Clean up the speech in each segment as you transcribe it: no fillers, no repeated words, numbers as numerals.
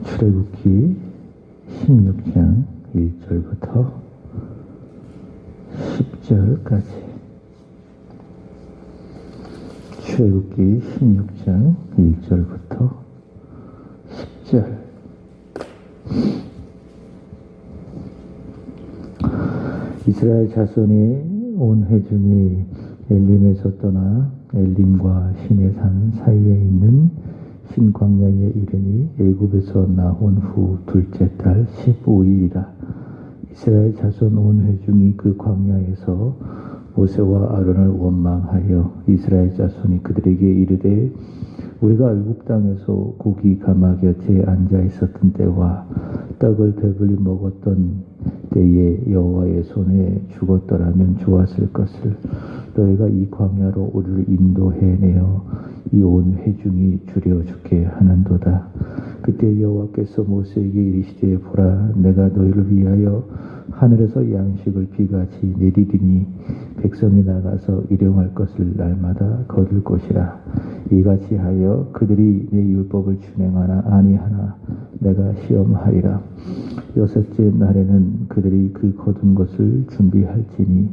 출애굽기 16장 1절부터 10절까지. 출애굽기 16장 1절부터 10절. 이스라엘 자손이 온 회중이 엘림에서 떠나 엘림과 시내산 사이에 있는 신광야에 이르니 애굽에서 나온 후 둘째 달 15일이라. 이스라엘 자손 온 회중이 그 광야에서 모세와 아론을 원망하여 이스라엘 자손이 그들에게 이르되 우리가 애굽 땅에서 고기 가마 곁에 앉아 있었던 때와 떡을 배불리 먹었던 때에 여호와의 손에 죽었더라면 좋았을 것을 너희가 이 광야로 우리를 인도해내어 이 온 회중이 주려 죽게 하는도다. 그때 여호와께서 모세에게 이르시되 보라, 내가 너희를 위하여 하늘에서 양식을 비같이 내리리니 백성이 나가서 일용할 것을 날마다 거둘 것이라. 이같이 하여 그들이 내 율법을 준행하나 아니하나 내가 시험하리라. 여섯째 날에는 그들이 그 거둔 것을 준비할지니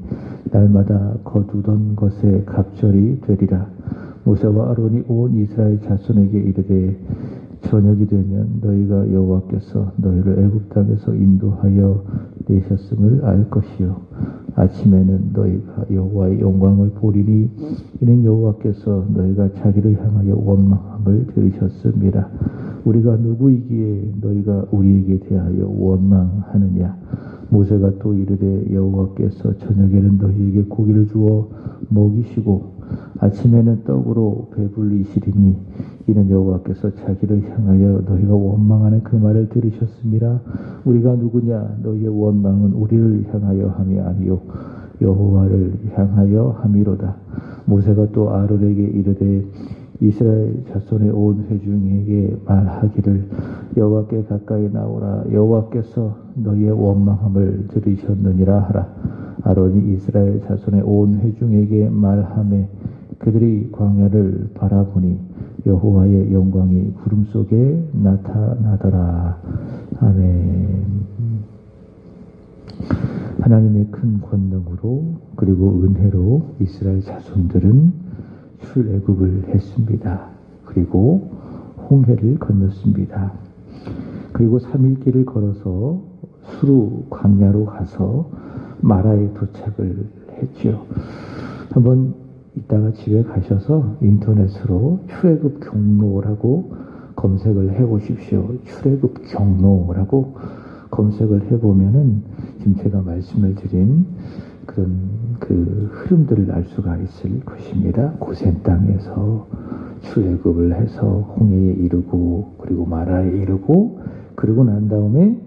날마다 거두던 것에 갑절이 되리라. 모세와 아론이 온 이스라엘 자손에게 이르되 저녁이 되면 너희가 여호와께서 너희를 애굽 땅에서 인도하여 내셨음을 알 것이요 아침에는 너희가 여호와의 영광을 보리니 이는 여호와께서 너희가 자기를 향하여 원망함을 들으셨음이라. 우리가 누구이기에 너희가 우리에게 대하여 원망하느냐. 모세가 또 이르되 여호와께서 저녁에는 너희에게 고기를 주어 먹이시고 아침에는 떡으로 배불리시리니 이는 여호와께서 자기를 향하여 너희가 원망하는 그 말을 들으셨음이라. 우리가 누구냐. 너희의 원망은 우리를 향하여 함이 아니요 여호와를 향하여 함이로다. 모세가 또 아론에게 이르되 이스라엘 자손의 온 회중에게 말하기를 여호와께 가까이 나오라. 여호와께서 너희의 원망함을 들으셨느니라 하라. 아론이 이스라엘 자손의 온 회중에게 말하매 그들이 광야를 바라보니 여호와의 영광이 구름 속에 나타나더라. 아멘. 하나님의 큰 권능으로 그리고 은혜로 이스라엘 자손들은 출애굽을 했습니다. 그리고 홍해를 건넜습니다. 그리고 3일 길을 걸어서 수루 광야로 가서 마라에 도착을 했죠. 한번 이따가 집에 가셔서 인터넷으로 출애굽 경로라고 검색을 해보십시오. 출애굽 경로라고 검색을 해보면은 지금 제가 말씀을 드린 그런 그 흐름들을 알 수가 있을 것입니다. 고센 땅에서 출애굽을 해서 홍해에 이르고 그리고 마라에 이르고 그러고 난 다음에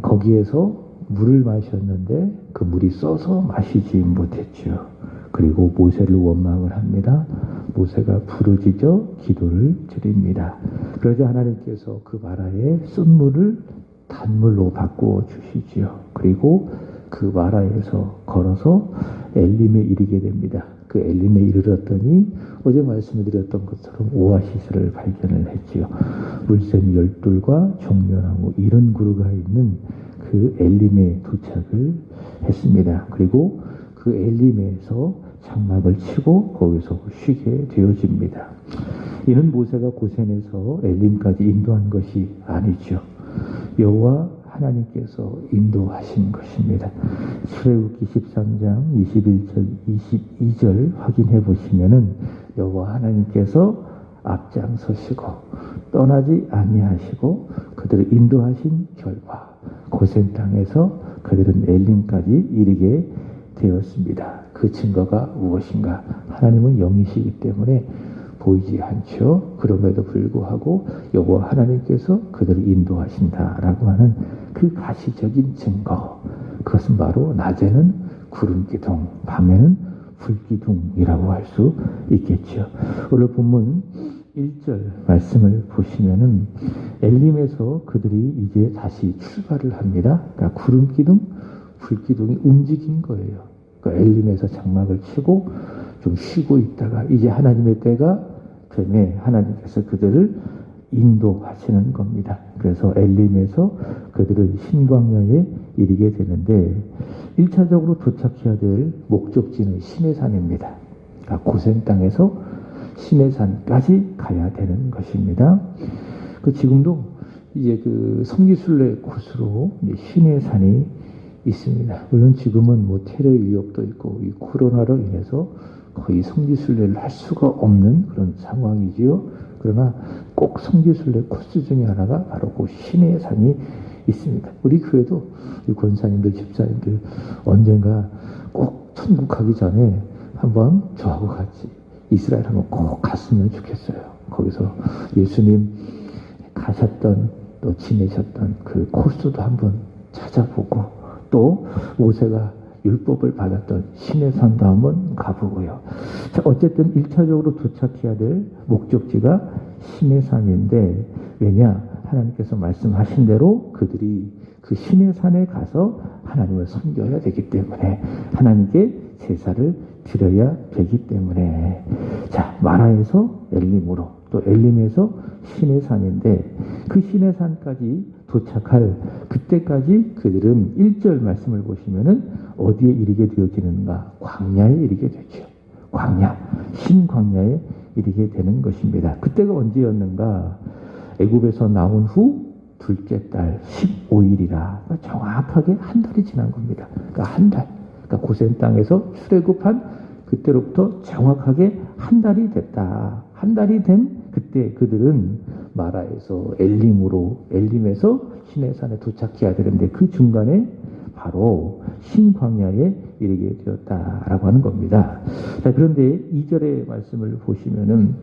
거기에서 물을 마셨는데 그 물이 써서 마시지 못했죠. 그리고 모세를 원망을 합니다. 모세가 부르짖어 기도를 드립니다. 그러자 하나님께서 그 마라의 쓴물을 단물로 바꾸어 주시지요. 그리고 그 마라에서 걸어서 엘림에 이르게 됩니다. 그 엘림에 이르렀더니 어제 말씀을 드렸던 것처럼 오아시스를 발견을 했지요. 물샘 열둘과 종려나무 이런 그루가 있는 그 엘림에 도착을 했습니다. 그리고 그 엘림에서 장막을 치고 거기서 쉬게 되어집니다. 이는 모세가 고센에서 엘림까지 인도한 것이 아니죠. 여호와 하나님께서 인도하신 것입니다. 출애굽기 13장 21절 22절 확인해 보시면은 여호와 하나님께서 앞장서시고 떠나지 아니하시고 그들을 인도하신 결과 고센 땅에서 그들은 엘림까지 이르게 되었습니다. 그 증거가 무엇인가? 하나님은 영이시기 때문에 보이지 않죠. 그럼에도 불구하고 여호와 하나님께서 그들을 인도하신다라고 하는 그 가시적인 증거, 그것은 바로 낮에는 구름기둥, 밤에는 불기둥이라고 할 수 있겠죠. 오늘 본문 1절 말씀을 보시면은 엘림에서 그들이 이제 다시 출발을 합니다. 그러니까 구름기둥, 불기둥이 움직인 거예요. 그러니까 엘림에서 장막을 치고 좀 쉬고 있다가 이제 하나님의 때가 되매 하나님께서 그들을 인도하시는 겁니다. 그래서 엘림에서 그들은 신광야에 이르게 되는데 1차적으로 도착해야 될 목적지는 시내산입니다. 그러니까 고센 땅에서 시내산까지 가야 되는 것입니다. 지금도 이제 그 성지순례 코스로 시내산이 있습니다. 물론 지금은 뭐 테러 위협도 있고 이 코로나로 인해서 거의 성지순례를 할 수가 없는 그런 상황이지요. 그러나 꼭 성지순례 코스 중에 하나가 바로 그 시내산이 있습니다. 우리 교회도 우리 권사님들, 집사님들 언젠가 꼭 천국 가기 전에 한번 저하고 같이 이스라엘 한번 꼭 갔으면 좋겠어요. 거기서 예수님 가셨던 또 지내셨던 그 코스도 한번 찾아보고 또 모세가 율법을 받았던 시내산도 한번 가보고요. 자, 어쨌든 1차적으로 도착해야 될 목적지가 시내산인데 왜냐? 하나님께서 말씀하신 대로 그들이 그 시내산에 가서 하나님을 섬겨야 되기 때문에 하나님께 제사를 드려야 되기 때문에 자, 마라에서 엘림으로 또 엘림에서 시내산인데 그 시내산까지 도착할 그때까지 그들은 1절 말씀을 보시면은 어디에 이르게 되어지는가? 광야에 이르게 되죠. 광야, 신광야에 이르게 되는 것입니다. 그때가 언제였는가? 애굽에서 나온 후 둘째 달 15일이라 그러니까 정확하게 한 달이 지난 겁니다. 그러니까 한 달. 그러니까 고센 땅에서 출애굽한 그때로부터 정확하게 한 달이 됐다. 한 달이 된 그때 그들은 마라에서 엘림에서 시내산에 도착해야 되는데 그 중간에 바로 신광야에 이르게 되었다라고 하는 겁니다. 자, 그런데 2절의 말씀을 보시면은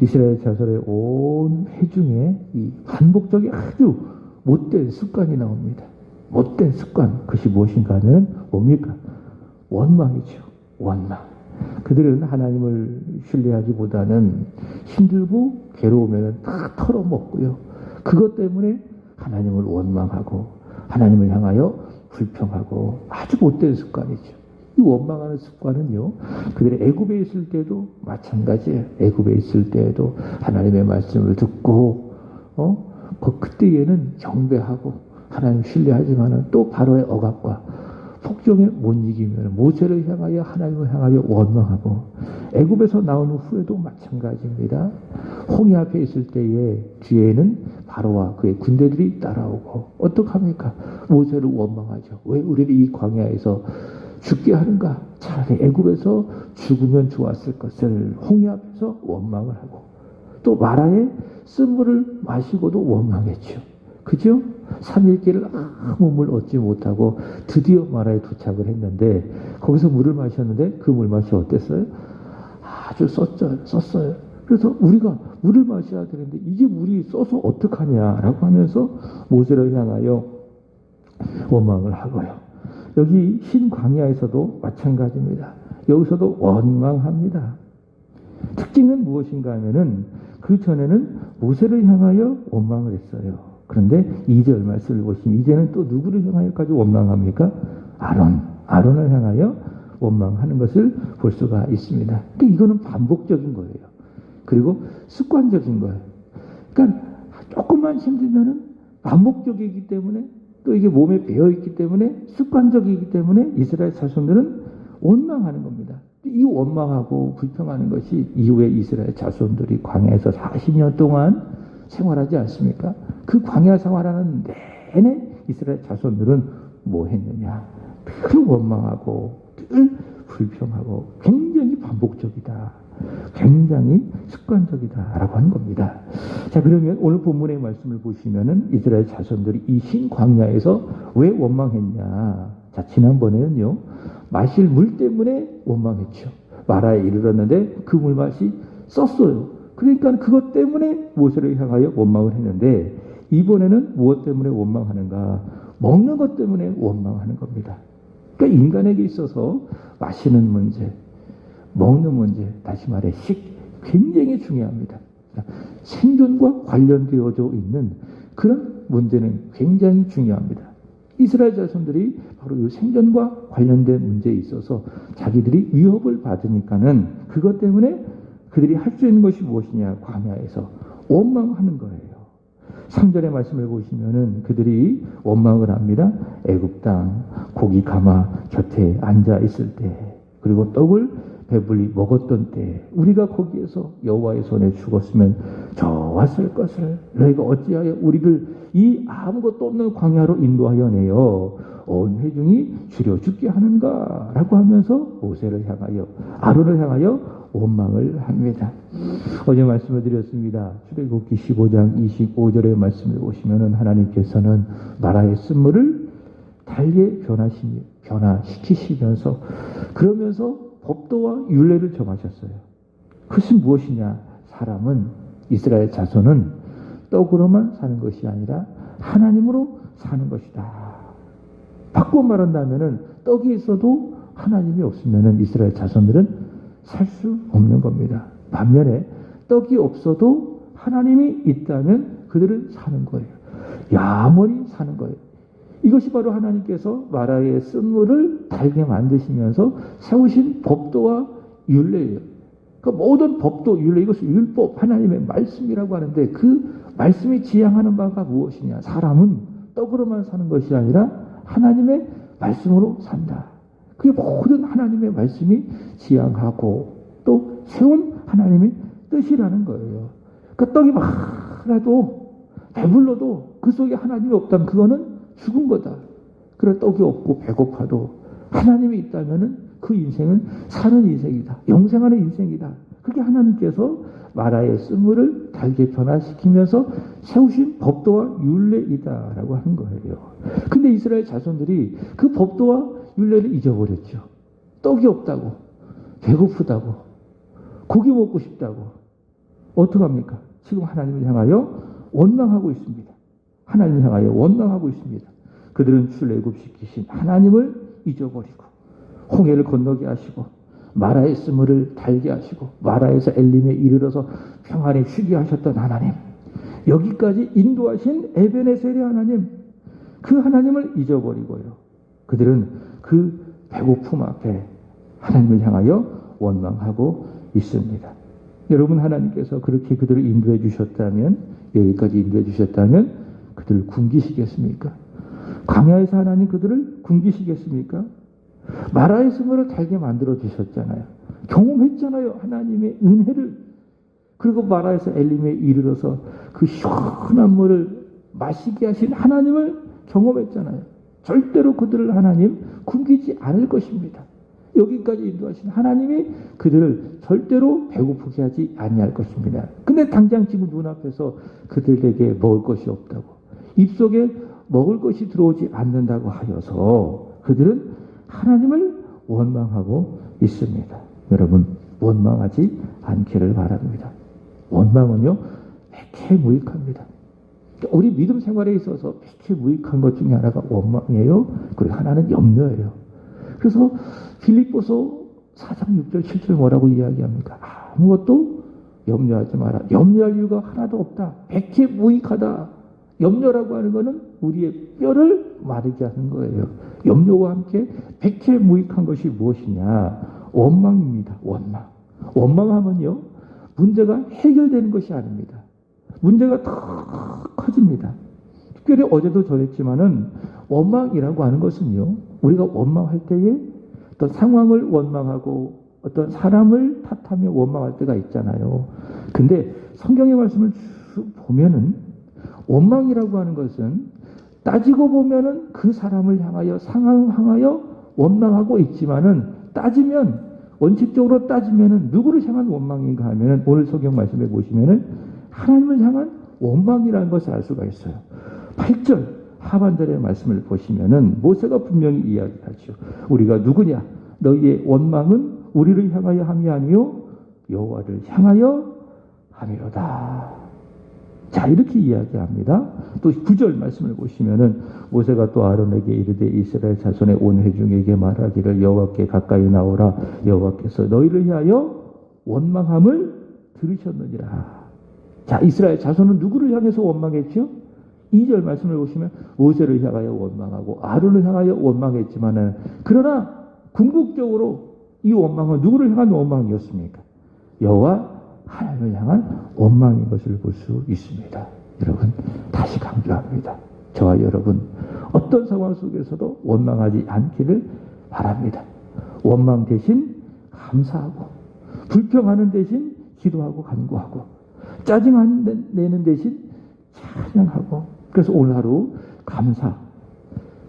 이스라엘 자손의 온 회중에 이 반복적인 아주 못된 습관이 나옵니다. 못된 습관, 그것이 무엇인가 하면 뭡니까? 원망이죠. 원망. 그들은 하나님을 신뢰하기보다는 힘들고 괴로우면 다 털어먹고요. 그것 때문에 하나님을 원망하고 하나님을 향하여 불평하고 아주 못된 습관이죠. 이 원망하는 습관은요, 그들이 애굽에 있을 때도 마찬가지예요. 애굽에 있을 때에도 하나님의 말씀을 듣고, 그때에는 경배하고 하나님 신뢰하지만은 또 바로의 억압과 폭정에 못 이기면 모세를 향하여 하나님을 향하여 원망하고 애굽에서 나온 후에도 마찬가지입니다. 홍해 앞에 있을 때에 뒤에는 바로와 그의 군대들이 따라오고 어떡합니까? 모세를 원망하죠. 왜 우리를 이 광야에서 죽게 하는가? 차라리 애굽에서 죽으면 좋았을 것을 홍해 앞에서 원망을 하고 또 마라에 쓴물을 마시고도 원망했죠. 그죠? 3일길을 아무 물 얻지 못하고 드디어 마라에 도착을 했는데 거기서 물을 마셨는데 그 물맛이 어땠어요? 아주 썼어요. 그래서 우리가 물을 마셔야 되는데 이게 물이 써서 어떡하냐라고 하면서 모세를 향하여 원망을 하고요. 여기 신광야에서도 마찬가지입니다. 여기서도 원망합니다. 특징은 무엇인가 하면은 그 전에는 모세를 향하여 원망을 했어요. 그런데 2절 말씀을 보시면 이제는 또 누구를 향하여까지 원망합니까? 아론을 향하여 원망하는 것을 볼 수가 있습니다. 그러니까 이거는 반복적인 거예요. 그리고 습관적인 거예요. 그러니까 조금만 힘들면은 반복적이기 때문에 또 이게 몸에 배어있기 때문에 습관적이기 때문에 이스라엘 자손들은 원망하는 겁니다. 이 원망하고 불평하는 것이 이후에 이스라엘 자손들이 광야에서 40년 동안 생활하지 않습니까? 그 광야 생활하는 내내 이스라엘 자손들은 뭐 했느냐? 늘 원망하고 늘 불평하고 굉장히 반복적이다. 굉장히 습관적이다라고 하는 겁니다. 자, 그러면 오늘 본문의 말씀을 보시면은 이스라엘 자손들이 이 신광야에서 왜 원망했냐? 자, 지난번에는요, 마실 물 때문에 원망했죠. 마라에 이르렀는데 그 물맛이 썼어요. 그러니까 그것 때문에 모세를 향하여 원망을 했는데 이번에는 무엇 때문에 원망하는가? 먹는 것 때문에 원망하는 겁니다. 그러니까 인간에게 있어서 마시는 문제, 먹는 문제, 다시 말해 굉장히 중요합니다. 생존과 관련되어져 있는 그런 문제는 굉장히 중요합니다. 이스라엘 자손들이 바로 이 생존과 관련된 문제에 있어서 자기들이 위협을 받으니까는 그것 때문에 그들이 할 수 있는 것이 무엇이냐? 광야에서 원망하는 거예요. 3절의 말씀을 보시면은 그들이 원망을 합니다. 애굽 땅 고기 가마 곁에 앉아 있을 때, 그리고 떡을 배불리 먹었던 때 우리가 거기에서 여호와의 손에 죽었으면 좋았을 것을 너희가 어찌하여 우리를 이 아무것도 없는 광야로 인도하여 내어 온 회중이 줄여 죽게 하는가 라고 하면서 모세를 향하여, 아론을 향하여 원망을 합니다. 어제 말씀을 드렸습니다. 출애굽기 15장 25절의 말씀을 보시면은 하나님께서는 나라의 쓴물을 달게 변화시키시면서 그러면서 법도와 율례를 정하셨어요. 그것이 무엇이냐? 사람은, 이스라엘 자손은 떡으로만 사는 것이 아니라 하나님으로 사는 것이다. 바꿔 말한다면은 떡이 있어도 하나님이 없으면은 이스라엘 자손들은 살 수 없는 겁니다. 반면에 떡이 없어도 하나님이 있다면 그들은 사는 거예요. 야머리 사는 거예요. 이것이 바로 하나님께서 마라의 쓴물을 달게 만드시면서 세우신 법도와 율례예요. 그 모든 법도, 율례, 이것을 율법, 하나님의 말씀이라고 하는데 그 말씀이 지향하는 바가 무엇이냐? 사람은 떡으로만 사는 것이 아니라 하나님의 말씀으로 산다. 그게 모든 하나님의 말씀이 지향하고 또 세운 하나님의 뜻이라는 거예요. 그 떡이 많아도 배불러도 그 속에 하나님이 없다면 그거는 죽은 거다. 그래 떡이 없고 배고파도 하나님이 있다면은 그 인생은 사는 인생이다. 영생하는 인생이다. 그게 하나님께서 마라의 쓴물을 달게 변화시키면서 세우신 법도와 율례이다라고 하는 거예요. 근데 이스라엘 자손들이 그 법도와 율례를 잊어버렸죠. 떡이 없다고, 배고프다고, 고기 먹고 싶다고. 어떡합니까? 지금 하나님을 향하여 원망하고 있습니다. 하나님을 향하여 원망하고 있습니다. 그들은 출애굽시키신 하나님을 잊어버리고 홍해를 건너게 하시고 마라의 쓴물을 달게 하시고 마라에서 엘림에 이르러서 평안에 쉬게 하셨던 하나님, 여기까지 인도하신 에베네셀의 하나님, 그 하나님을 잊어버리고요. 그들은 그 배고픔 앞에 하나님을 향하여 원망하고 있습니다. 여러분, 하나님께서 그렇게 그들을 인도해 주셨다면, 여기까지 인도해 주셨다면 그들을 굶기시겠습니까? 광야에서 하나님 그들을 굶기시겠습니까? 마라의 쓴물을 달게 만들어 주셨잖아요. 경험했잖아요. 하나님의 은혜를. 그리고 마라에서 엘림에 이르러서 그 시원한 물을 마시게 하신 하나님을 경험했잖아요. 절대로 그들을 하나님 굶기지 않을 것입니다. 여기까지 인도하신 하나님이 그들을 절대로 배고프게 하지 아니할 것입니다. 근데 당장 지금 눈앞에서 그들에게 먹을 것이 없다고, 입속에 먹을 것이 들어오지 않는다고 하여서 그들은 하나님을 원망하고 있습니다. 여러분, 원망하지 않기를 바랍니다. 원망은요, 백해 무익합니다. 우리 믿음 생활에 있어서 백해 무익한 것 중에 하나가 원망이에요. 그리고 하나는 염려예요. 그래서 빌립보서 4장 6절 7절 뭐라고 이야기합니까? 아무것도 염려하지 마라. 염려할 이유가 하나도 없다. 백해 무익하다. 염려라고 하는 것은 우리의 뼈를 마르게 하는 거예요. 염려와 함께 백해 무익한 것이 무엇이냐? 원망입니다. 원망. 원망하면요, 문제가 해결되는 것이 아닙니다. 문제가 더 커집니다. 특별히 어제도 전했지만은 원망이라고 하는 것은요, 우리가 원망할 때에 어떤 상황을 원망하고 어떤 사람을 탓하며 원망할 때가 있잖아요. 근데 성경의 말씀을 보면은 원망이라고 하는 것은 따지고 보면은 그 사람을 향하여, 상황을 향하여 원망하고 있지만은 따지면, 원칙적으로 따지면은 누구를 향한 원망인가 하면은 오늘 성경 말씀에 보시면은 하나님을 향한 원망이라는 것을 알 수가 있어요. 8절 하반절의 말씀을 보시면은 모세가 분명히 이야기하죠. 우리가 누구냐? 너희의 원망은 우리를 향하여 함이 아니요 여호와를 향하여 함이로다. 자, 이렇게 이야기합니다. 또 9절 말씀을 보시면은 모세가 또 아론에게 이르되 이스라엘 자손의 온 회중에게 말하기를 여호와께 가까이 나오라. 여호와께서 너희를 위하여 원망함을 들으셨느니라. 자, 이스라엘 자손은 누구를 향해서 원망했죠? 2절 말씀을 보시면 모세를 향하여 원망하고 아론을 향하여 원망했지만은, 그러나 궁극적으로 이 원망은 누구를 향한 원망이었습니까? 여호와 하나님을 향한 원망인 것을 볼 수 있습니다. 여러분, 다시 강조합니다. 저와 여러분, 어떤 상황 속에서도 원망하지 않기를 바랍니다. 원망 대신 감사하고, 불평하는 대신 기도하고 간구하고, 짜증내는 대신 찬양하고. 그래서 오늘 하루 감사,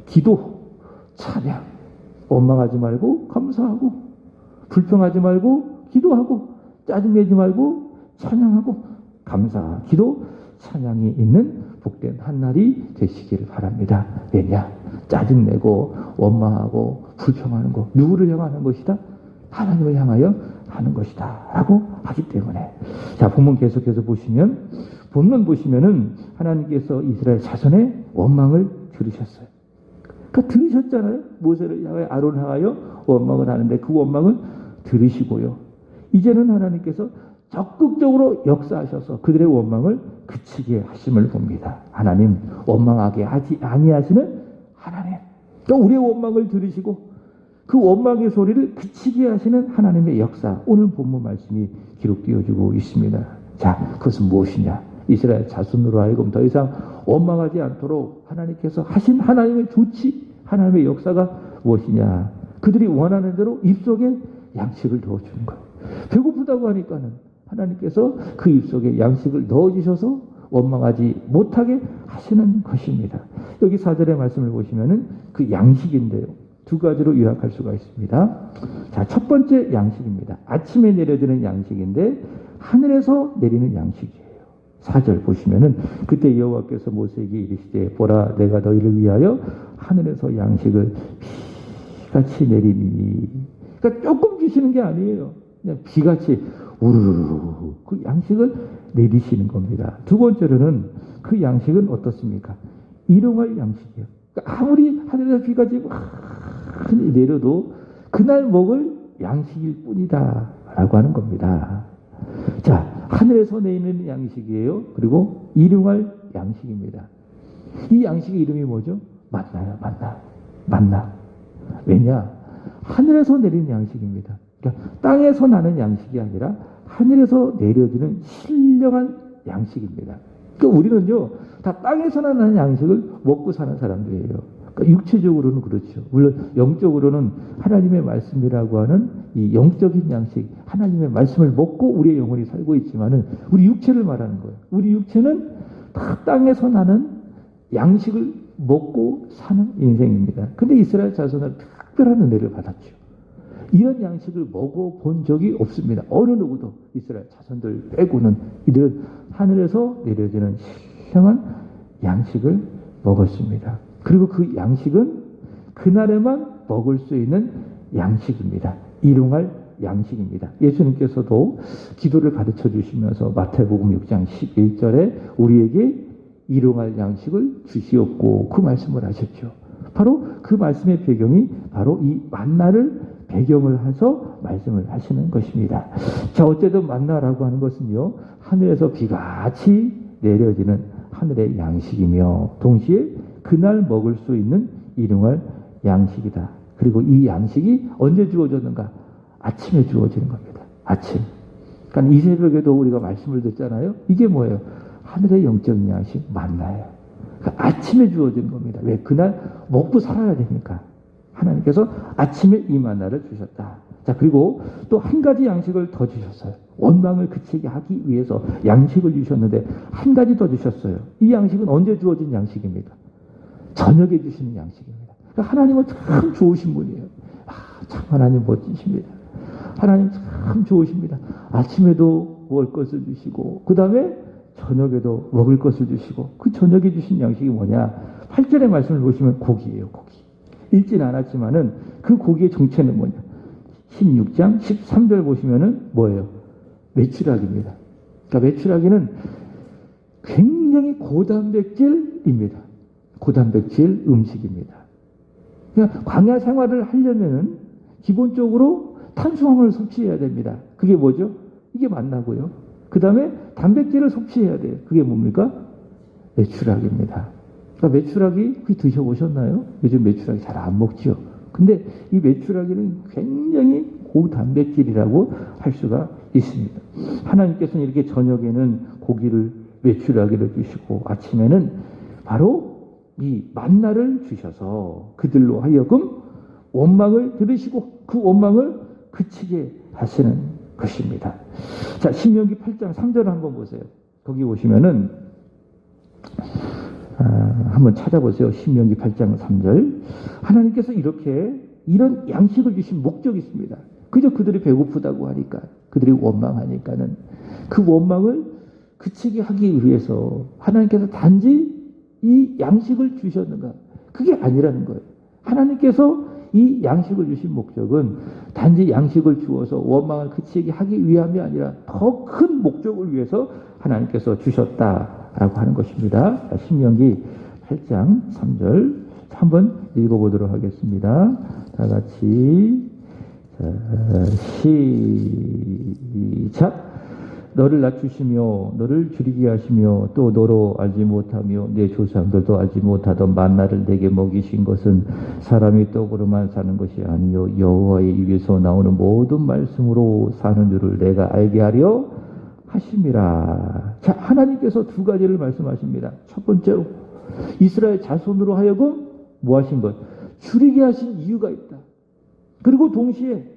기도, 찬양, 원망하지 말고 감사하고, 불평하지 말고 기도하고, 짜증내지 말고 찬양하고, 감사, 기도, 찬양이 있는 복된 한날이 되시기를 바랍니다. 왜냐? 짜증내고 원망하고 불평하는 거 누구를 향하는 것이다? 하나님을 향하여 하는 것이다 라고 하기 때문에. 자, 본문 계속해서 보시면, 본문 보시면은 하나님께서 이스라엘 자손의 원망을 들으셨어요. 그러니까 들으셨잖아요. 모세를 향하여, 아론을 향하여 원망을 하는데 그 원망을 들으시고요. 이제는 하나님께서 적극적으로 역사하셔서 그들의 원망을 그치게 하심을 봅니다. 하나님, 원망하게 하지 아니하시는 하나님. 그러니까 우리의 원망을 들으시고 그 원망의 소리를 그치게 하시는 하나님의 역사, 오늘 본문 말씀이 기록되어지고 있습니다. 자, 그것은 무엇이냐? 이스라엘 자손으로 하여금 더 이상 원망하지 않도록 하나님께서 하신 하나님의 조치, 하나님의 역사가 무엇이냐? 그들이 원하는 대로 입속에 양식을 넣어주는 거예요. 배고프다고 하니까는 하나님께서 그 입속에 양식을 넣어주셔서 원망하지 못하게 하시는 것입니다. 여기 4절의 말씀을 보시면은 그 양식인데요, 두 가지로 요약할 수가 있습니다. 자, 첫 번째 양식입니다. 아침에 내려지는 양식인데 하늘에서 내리는 양식이에요. 4절 보시면은, 그때 여호와께서 모세에게 이르시되 보라, 내가 너희를 위하여 하늘에서 양식을 비같이 내리니. 그러니까 조금 주시는 게 아니에요. 그냥 비같이 우르르르 그 양식을 내리시는 겁니다. 두 번째로는 그 양식은 어떻습니까? 일용할 양식이에요. 그러니까 아무리 하늘에서 비가 지고 내려도 그날 먹을 양식일 뿐이다 라고 하는 겁니다. 자, 하늘에서 내리는 양식이에요. 그리고 일용할 양식입니다. 이 양식의 이름이 뭐죠? 만나요. 만나. 왜냐? 하늘에서 내리는 양식입니다. 그러니까 땅에서 나는 양식이 아니라 하늘에서 내려지는 신령한 양식입니다. 그러니까 우리는요, 다 땅에서 나는 양식을 먹고 사는 사람들이에요. 그러니까 육체적으로는 그렇죠. 물론 영적으로는 하나님의 말씀이라고 하는 이 영적인 양식, 하나님의 말씀을 먹고 우리의 영혼이 살고 있지만은, 우리 육체를 말하는 거예요. 우리 육체는 다 땅에서 나는 양식을 먹고 사는 인생입니다. 근데 이스라엘 자손은 특별한 은혜를 받았죠. 이런 양식을 먹어본 적이 없습니다. 어느 누구도, 이스라엘 자손들 빼고는. 이들은 하늘에서 내려지는 신령한 양식을 먹었습니다. 그리고 그 양식은 그날에만 먹을 수 있는 양식입니다. 일용할 양식입니다. 예수님께서도 기도를 가르쳐 주시면서 마태복음 6장 11절에 우리에게 일용할 양식을 주시옵고 그 말씀을 하셨죠. 바로 그 말씀의 배경이 바로 이 만나를 배경을 해서 말씀을 하시는 것입니다. 자, 어쨌든 만나라고 하는 것은요, 하늘에서 비같이 내려지는 하늘의 양식이며 동시에 그날 먹을 수 있는 일용할 양식이다. 그리고 이 양식이 언제 주어졌는가? 아침에 주어지는 겁니다. 아침. 그러니까 이 새벽에도 우리가 말씀을 듣잖아요. 이게 뭐예요? 하늘의 영적인 양식 만나요. 그러니까 아침에 주어지는 겁니다. 왜? 그날 먹고 살아야 되니까. 하나님께서 아침에 이 만나를 주셨다. 자, 그리고 또 한 가지 양식을 더 주셨어요. 원망을 그치게 하기 위해서 양식을 주셨는데 한 가지 더 주셨어요. 이 양식은 언제 주어진 양식입니까? 저녁에 주시는 양식입니다. 그러니까 하나님은 참 좋으신 분이에요. 참 하나님 멋지십니다. 하나님 참 좋으십니다. 아침에도 먹을 것을 주시고 그 다음에 저녁에도 먹을 것을 주시고, 그 저녁에 주신 양식이 뭐냐? 8절의 말씀을 보시면 고기예요. 고기. 읽진 않았지만은 그 고기의 정체는 뭐냐? 16장 13절 보시면은 뭐예요? 메추라기입니다. 그러니까 메추라기는 굉장히 고단백질입니다. 고단백질 음식입니다. 그러니까 광야 생활을 하려면은 기본적으로 탄수화물을 섭취해야 됩니다. 그게 뭐죠? 이게 만나고요. 그 다음에 단백질을 섭취해야 돼요. 그게 뭡니까? 메추라기입니다. 그러니까 메추라기 드셔보셨나요? 요즘 메추라기 잘 안 먹죠. 근데 이 메추라기는 굉장히 고단백질이라고 할 수가 있습니다. 하나님께서는 이렇게 저녁에는 고기를 외출하기를 주시고 아침에는 바로 이 만나를 주셔서 그들로 하여금 원망을 들으시고 그 원망을 그치게 하시는 것입니다. 자, 신명기 8장 3절 한번 보세요. 거기 보시면은 한번 찾아보세요. 신명기 8장 3절. 하나님께서 이런 양식을 주신 목적이 있습니다. 그저 그들이 배고프다고 하니까, 그들이 원망하니까는 그 원망을 그치게 하기 위해서 하나님께서 단지 이 양식을 주셨는가? 그게 아니라는 거예요. 하나님께서 이 양식을 주신 목적은 단지 양식을 주어서 원망을 그치게 하기 위함이 아니라 더 큰 목적을 위해서 하나님께서 주셨다라고 하는 것입니다. 신명기 8장 3절 한번 읽어보도록 하겠습니다. 다 같이 시작. 너를 낮추시며 너를 줄이게 하시며 또 너로 알지 못하며 내 조상들도 알지 못하던 만나를 내게 먹이신 것은 사람이 떡으로만 사는 것이 아니요 여호와의 입에서 나오는 모든 말씀으로 사는 줄을 내가 알게 하려 하심이라. 자, 하나님께서 두 가지를 말씀하십니다. 첫 번째로 이스라엘 자손으로 하여금 뭐 하신 것? 줄이게 하신 이유가 있다. 그리고 동시에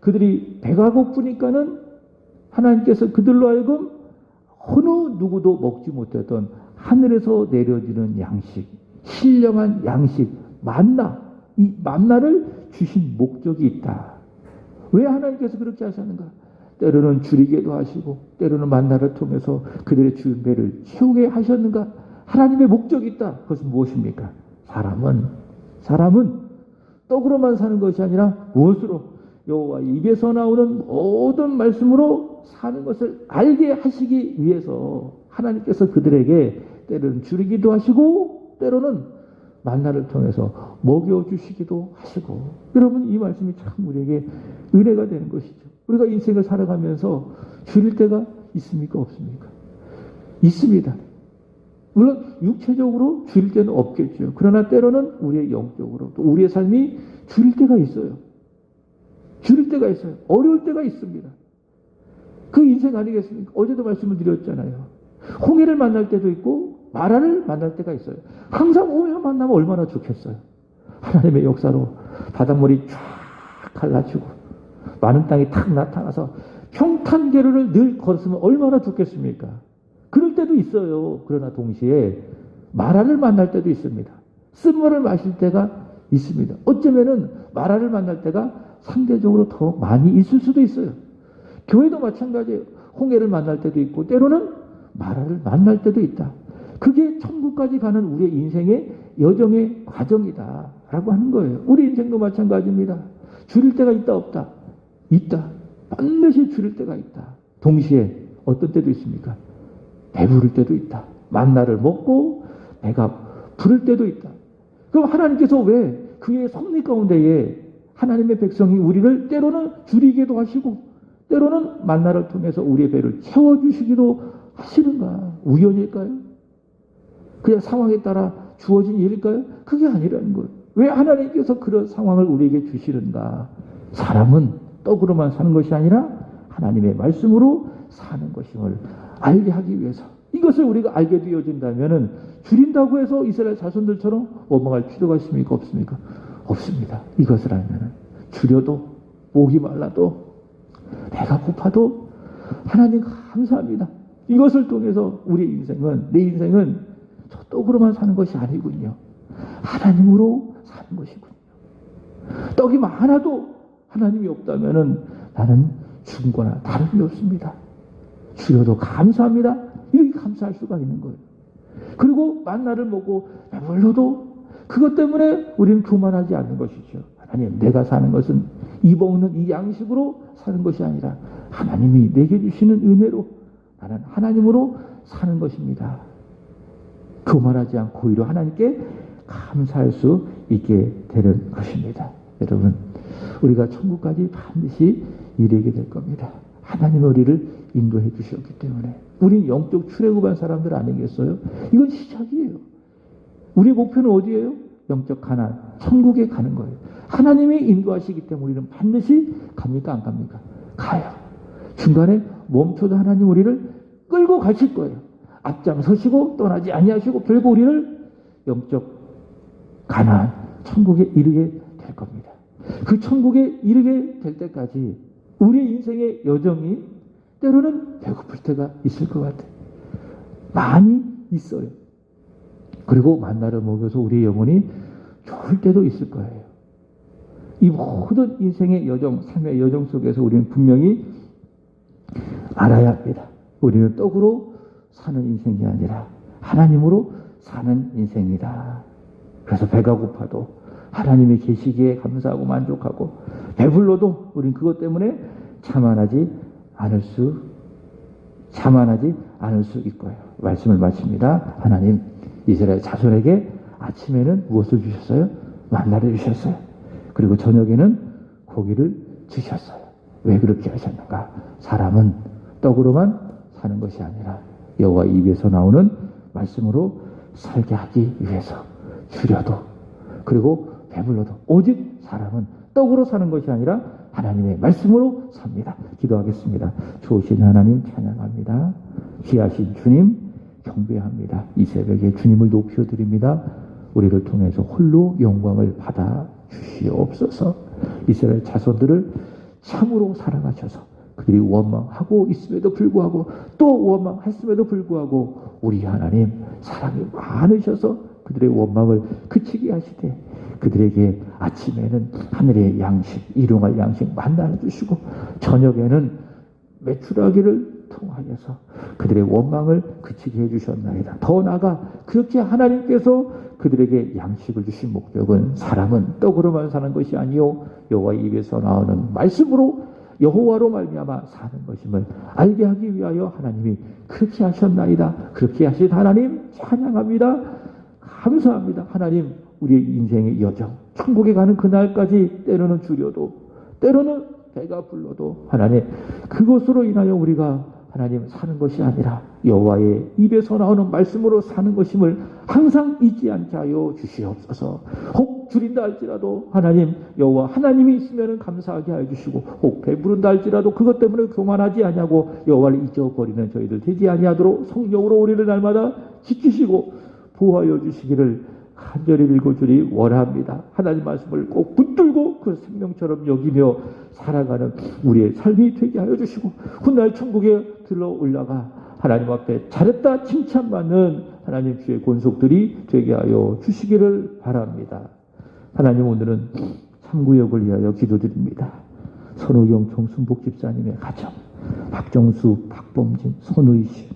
그들이 배가 고프니까는 하나님께서 그들로 하여금 어느 누구도 먹지 못했던 하늘에서 내려지는 양식, 신령한 양식, 만나, 이 만나를 주신 목적이 있다. 왜 하나님께서 그렇게 하셨는가? 때로는 줄이게도 하시고 때로는 만나를 통해서 그들의 주인 배를 채우게 하셨는가? 하나님의 목적이 있다. 그것은 무엇입니까? 사람은 떡으로만 사는 것이 아니라 무엇으로? 여호와의 입에서 나오는 모든 말씀으로 사는 것을 알게 하시기 위해서 하나님께서 그들에게 때로는 줄이기도 하시고 때로는 만나를 통해서 먹여주시기도 하시고. 여러분, 이 말씀이 참 우리에게 은혜가 되는 것이죠. 우리가 인생을 살아가면서 줄일 때가 있습니까? 없습니까? 있습니다. 물론 육체적으로 줄일 때는 없겠죠. 그러나 때로는 우리의 영적으로 또 우리의 삶이 줄일 때가 있어요. 줄일 때가 있어요. 어려울 때가 있습니다. 그 인생 아니겠습니까? 어제도 말씀을 드렸잖아요. 홍해를 만날 때도 있고 마라를 만날 때가 있어요. 항상 홍해를 만나면 얼마나 좋겠어요. 하나님의 역사로 바닷물이 쫙 갈라지고 많은 땅이 탁 나타나서 평탄계로를 늘 걸었으면 얼마나 좋겠습니까? 그럴 때도 있어요. 그러나 동시에 마라를 만날 때도 있습니다. 쓴물을 마실 때가 있습니다. 어쩌면은 마라를 만날 때가 상대적으로 더 많이 있을 수도 있어요. 교회도 마찬가지예요. 홍해를 만날 때도 있고 때로는 마라를 만날 때도 있다. 그게 천국까지 가는 우리의 인생의 여정의 과정이다 라고 하는 거예요. 우리 인생도 마찬가지입니다. 줄일 때가 있다 없다? 있다. 반드시 줄일 때가 있다. 동시에 어떤 때도 있습니까? 배부를 때도 있다. 만나를 먹고 배가 부를 때도 있다. 그럼 하나님께서 왜 그의 섭리 가운데에 하나님의 백성이 우리를 때로는 줄이기도 하시고 때로는 만나를 통해서 우리의 배를 채워주시기도 하시는가? 우연일까요? 그냥 상황에 따라 주어진 일일까요? 그게 아니라는 거예요. 왜 하나님께서 그런 상황을 우리에게 주시는가? 사람은 떡으로만 사는 것이 아니라 하나님의 말씀으로 사는 것임을 알게 하기 위해서, 이것을 우리가 알게 되어진다면 줄인다고 해서 이스라엘 자손들처럼 원망할 필요가 있습니까? 없습니까? 없습니다. 이것을 알면 줄여도 목이 말라도 배가 고파도 하나님 감사합니다. 이것을 통해서 우리 인생은, 내 인생은 저 떡으로만 사는 것이 아니군요. 하나님으로 사는 것이군요. 떡이 많아도 하나님이 없다면 나는 죽은 거나 다름이 없습니다. 줄여도 감사합니다. 이렇게 감사할 수가 있는 거예요. 그리고 만나를 먹고 배불러도 그것 때문에 우리는 교만하지 않는 것이죠. 하나님, 내가 사는 것은 이 먹는 이 양식으로 사는 것이 아니라 하나님이 내게 주시는 은혜로 나는 하나님으로 사는 것입니다. 교만하지 않고 오히려 하나님께 감사할 수 있게 되는 것입니다. 여러분, 우리가 천국까지 반드시 이르게 될 겁니다. 하나님이 우리를 인도해 주셨기 때문에. 우린 영적 출애굽한 사람들 아니겠어요? 이건 시작이에요. 우리의 목표는 어디예요? 영적 가나안, 천국에 가는 거예요. 하나님이 인도하시기 때문에 우리는 반드시 갑니까? 안 갑니까? 가요. 중간에 멈춰도 하나님 우리를 끌고 가실 거예요. 앞장서시고 떠나지 아니하시고 결국 우리를 영적 가나안 천국에 이르게 될 겁니다. 그 천국에 이르게 될 때까지 우리의 인생의 여정이 때로는 배고플 때가 있을 것 같아요. 많이 있어요. 그리고 만나를 먹여서 우리의 영혼이 좋을 때도 있을 거예요. 이 모든 인생의 여정, 삶의 여정 속에서 우리는 분명히 알아야 합니다. 우리는 떡으로 사는 인생이 아니라 하나님으로 사는 인생이다. 그래서 배가 고파도 하나님이 계시기에 감사하고 만족하고, 배불러도 우리는 그것 때문에 자만하지 않을 수 있고요. 말씀을 마칩니다. 하나님 이스라엘 자손에게 아침에는 무엇을 주셨어요? 만나를 주셨어요. 그리고 저녁에는 고기를 주셨어요. 왜 그렇게 하셨는가? 사람은 떡으로만 사는 것이 아니라 여호와 입에서 나오는 말씀으로 살게 하기 위해서 줄여도, 그리고 배불러도 오직 사람은 떡으로 사는 것이 아니라 하나님의 말씀으로 삽니다. 기도하겠습니다. 좋으신 하나님 찬양합니다. 귀하신 주님 경배합니다. 이 새벽에 주님을 높여드립니다. 우리를 통해서 홀로 영광을 받아 주시옵소서. 이스라엘 자손들을 참으로 사랑하셔서 그들이 원망하고 있음에도 불구하고, 또 원망했음에도 불구하고 우리 하나님 사랑이 많으셔서 그들의 원망을 그치게 하시되, 그들에게 아침에는 하늘의 양식, 일용할 양식 만나는 주시고, 저녁에는 메추라기를 통하여서 그들의 원망을 그치게 해주셨나이다. 더 나아가 그렇게 하나님께서 그들에게 양식을 주신 목적은 사람은 떡으로만 사는 것이 아니요 여호와 입에서 나오는 말씀으로, 여호와로 말미암아 사는 것임을 알게 하기 위하여 하나님이 그렇게 하셨나이다. 그렇게 하신 하나님 찬양합니다. 감사합니다. 하나님, 우리의 인생의 여정, 천국에 가는 그날까지 때로는 줄여도, 때로는 배가 불러도 하나님, 그것으로 인하여 우리가 하나님 사는 것이 아니라 여호와의 입에서 나오는 말씀으로 사는 것임을 항상 잊지 않게 하여 주시옵소서. 혹 줄인다 할지라도 하나님, 여호와 하나님이 있으면 감사하게 하여 주시고, 혹 배부른다 할지라도 그것 때문에 교만하지 아니하고 여호와를 잊어버리는 저희들 되지 아니하도록 성령으로 우리를 날마다 지키시고 보호하여 주시기를 간절히 빌고주니 원합니다. 하나님 말씀을 꼭 붙들고 그 생명처럼 여기며 살아가는 우리의 삶이 되게 하여 주시고, 훗날 천국에 들러 올라가 하나님 앞에 잘했다 칭찬받는 하나님 주의 권속들이 되게 하여 주시기를 바랍니다. 하나님, 오늘은 참구역을 위하여 기도드립니다. 선우경 정순복 집사님의 가정, 박정수, 박범진, 손의식,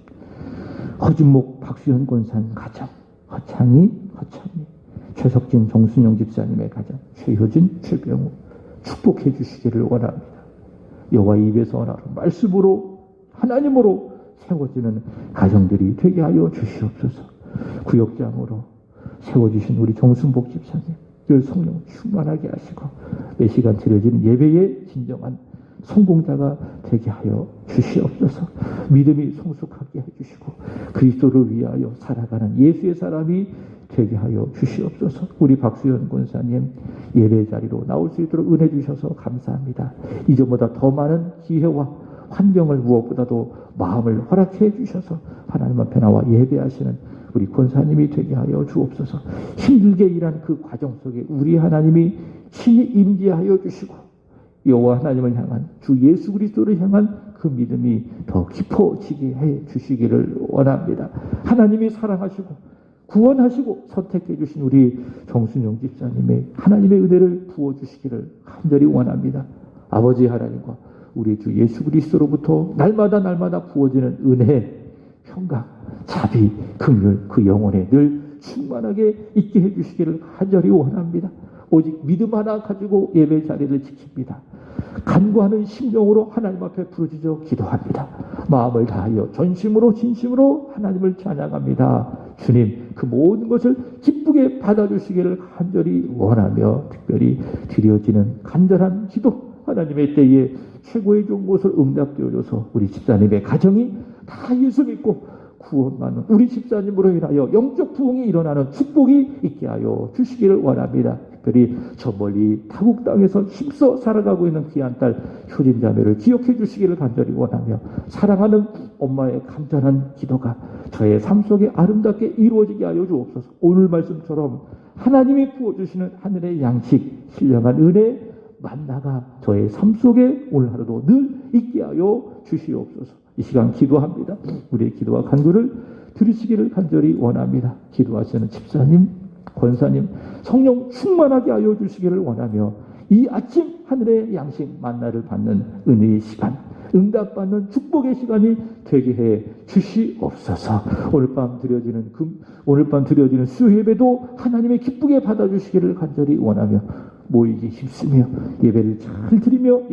허진목, 박수현 권사님 가정, 허창희, 최석진, 정순영 집사님의 가정, 최효진, 최병우 축복해 주시기를 원합니다. 여호와 입에서 나오는 말씀으로 하나님으로 세워지는 가정들이 되게 하여 주시옵소서. 구역장으로 세워주신 우리 정순복 집사님 늘 성령 충만하게 하시고 매 시간 드려지는 예배의 진정한 성공자가 되게 하여 주시옵소서. 믿음이 성숙하게 해주시고 그리스도를 위하여 살아가는 예수의 사람이 되게 하여 주시옵소서. 우리 박수현 권사님 예배 자리로 나올 수 있도록 은혜 주셔서 감사합니다. 이전보다 더 많은 기회와 환경을 무엇보다도 마음을 허락해 주셔서 하나님 앞에 나와 예배하시는 우리 권사님이 되게 하여 주옵소서. 힘들게 일한 그 과정 속에 우리 하나님이 친히 임재하여 주시고 여호와 하나님을 향한 주 예수 그리스도를 향한 그 믿음이 더 깊어지게 해 주시기를 원합니다. 하나님이 사랑하시고 구원하시고 선택해 주신 우리 정순영 집사님의 하나님의 은혜를 부어주시기를 간절히 원합니다. 아버지 하나님과 우리 주 예수 그리스도로부터 날마다 부어지는 은혜, 평강, 자비, 긍휼 그 영혼에 늘 충만하게 있게 해주시기를 간절히 원합니다. 오직 믿음 하나 가지고 예배 자리를 지킵니다. 간구하는 심령으로 하나님 앞에 부르짖어 기도합니다. 마음을 다하여 전심으로 진심으로 하나님을 찬양합니다. 주님, 그 모든 것을 기쁘게 받아주시기를 간절히 원하며 특별히 드려지는 간절한 기도, 하나님의 때에 최고의 좋은 것을 응답되어줘서 우리 집사님의 가정이 다 예수 믿고 구원받는 우리 집사님으로 인하여 영적 부흥이 일어나는 축복이 있게 하여 주시기를 원합니다. 특별히 저 멀리 타국 땅에서 힘써 살아가고 있는 귀한 딸 효진 자매를 기억해 주시기를 간절히 원하며 사랑하는 엄마의 간절한 기도가 저의 삶 속에 아름답게 이루어지게 하여 주옵소서. 오늘 말씀처럼 하나님이 부어주시는 하늘의 양식, 신령한 은혜, 만나가 저의 삶 속에 오늘 하루도 늘 있게 하여 주시옵소서. 이 시간 기도합니다. 우리의 기도와 간구를 들으시기를 간절히 원합니다. 기도하시는 집사님, 권사님, 성령 충만하게 하여 주시기를 원하며 이 아침 하늘의 양식 만나를 받는 은혜의 시간, 응답받는 축복의 시간이 되게 해 주시옵소서. 오늘 밤 드려지는 수요예배도 하나님의 기쁘게 받아주시기를 간절히 원하며 모이기 힘쓰며 예배를 잘 드리며